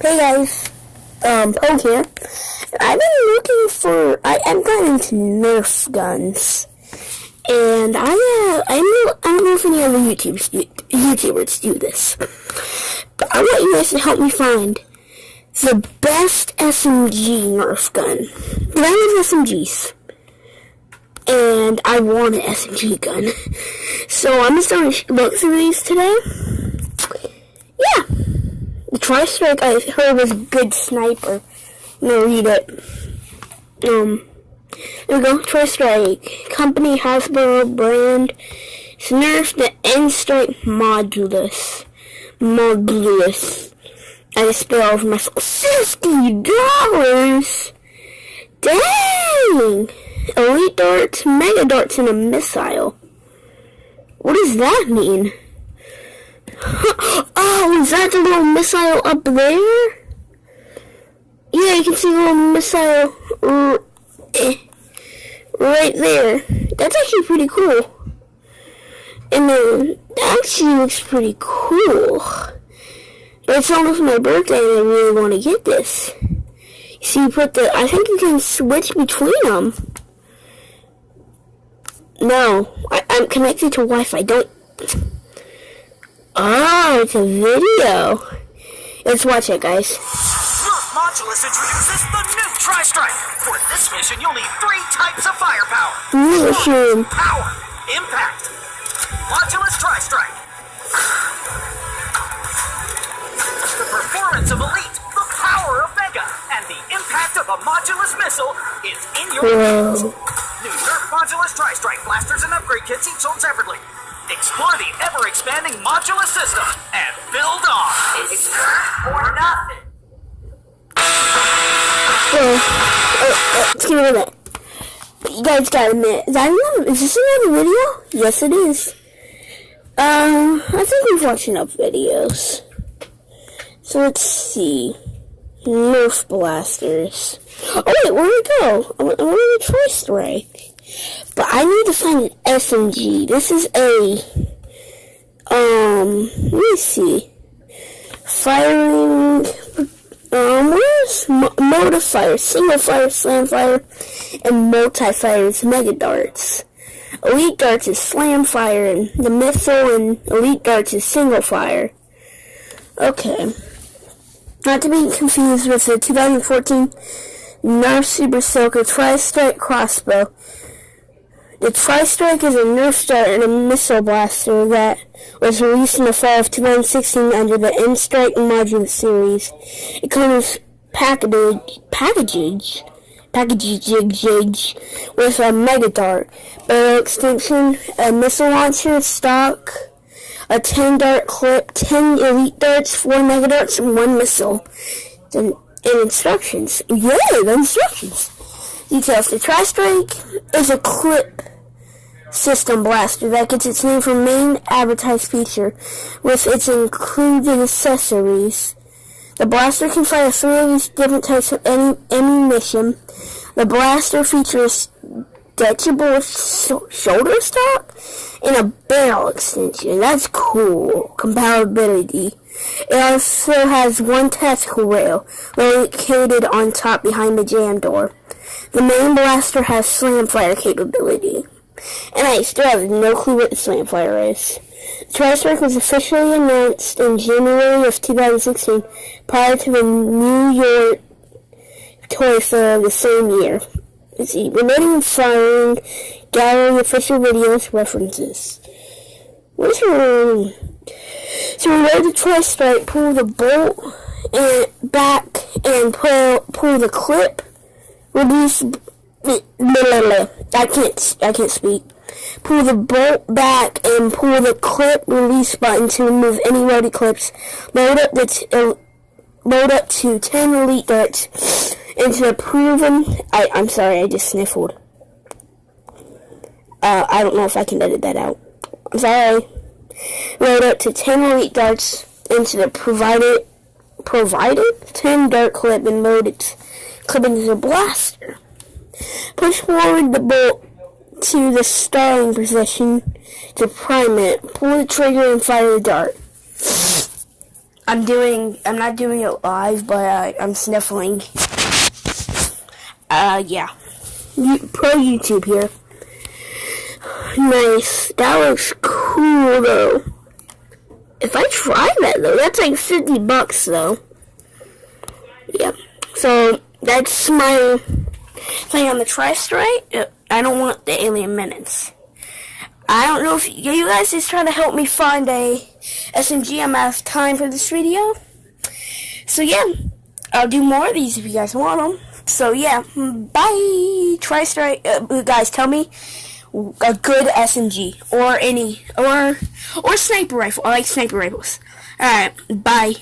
Hey guys, Poe here. I've been looking for, I've gotten into nerf guns, and I don't know if any other YouTubers do this, but I want you guys to help me find the best SMG nerf gun. Because I love SMGs, and I want an SMG gun, so I'm just going to look through these today. Yeah. The Tri-Strike I heard was a good sniper. I'm gonna read it. There we go. Tri-Strike. Company, Hasbro, brand. It's nerfed the N-Strike Modulus. I just spit all over myself. $60! Dang! Elite darts, mega darts, and a missile. What does that mean? Oh, is that the little missile up there? Yeah, you can see the little missile right there. That's actually pretty cool. And then, that actually looks pretty cool. But it's almost my birthday and I really want to get this. See, I think you can switch between them. No, I'm connected to Wi-Fi, Oh, it's a video. Let's watch it, guys. Nerf Modulus introduces the new Tri-Strike. For this mission, you'll need 3 types of firepower. Power, impact, Modulus Tri-Strike. The performance of Elite, the power of Mega, and the impact of a Modulus missile is in your hands. New Nerf Modulus Tri-Strike blasters and upgrade kits each sold separately. Explore the ever-expanding Modulus system and build on. It's Nerf or nothing. Let's give it a minute. You guys gotta admit, is this another video? Yes, it is. I think we've watched enough videos. So let's see. Nerf blasters. Oh wait, where'd it go? I want to Tri-Strike. But I need to find an SMG. This is let me see. Firing, where's modifier, single fire, slam fire, and multi-fire is mega darts. Elite darts is slam fire, and the missile and elite darts is single fire. Okay. Not to be confused with the 2014 Nerf Super Soaker Tri-Strike crossbow. The Tri-Strike is a Nerf dart and a missile blaster that was released in the fall of 2016 under the N-Strike Modulus series. It comes packaged with a mega dart, barrel extension, a missile launcher, stock, a 10-dart clip, 10 elite darts, 4 mega darts, and 1 missile. And instructions. Yay, the instructions. Details. The Tri-Strike is a clip system blaster that gets its name from main advertised feature with its included accessories. The blaster can fire 3 of these different types of ammunition. The blaster features detachable shoulder stock and a barrel extension. That's cool. Compatibility. It also has 1 tactical rail located on top behind the jam door. The main blaster has slam fire capability. And I still have no clue what the slam fire is. Tri-Strike was officially announced in January of 2016 prior to the New York Toy Fair of the same year. Let's see. Remoting and firing, gallery, official videos, references. What's your So reload the Tri-Strike, pull the bolt and back and pull the clip. Release. I can't speak. Pull the bolt back and pull the clip release button to remove any loaded clips. Load up to 10 elite darts into the proven. I'm sorry, I just sniffled. I don't know if I can edit that out. I'm sorry. Load up to 10 elite darts into the provided 10 dart clip and load its clip into the blaster. Push forward the bolt to the starting position to prime it. Pull the trigger and fire the dart. I'm not doing it live, but I'm sniffling. Yeah. Pro YouTube here. Nice. That looks cool, though. If I try that, though, that's like $50, though. Yeah. So, that's my thing on the Tri-Strike. I don't want the alien minutes. I don't know if you guys just trying to help me find a SMG. I'm out of time for this video. So, yeah. I'll do more of these if you guys want them. So, yeah. Bye. Tri-Strike. Guys, tell me a good SMG or sniper rifle. I like sniper rifles. Alright, bye.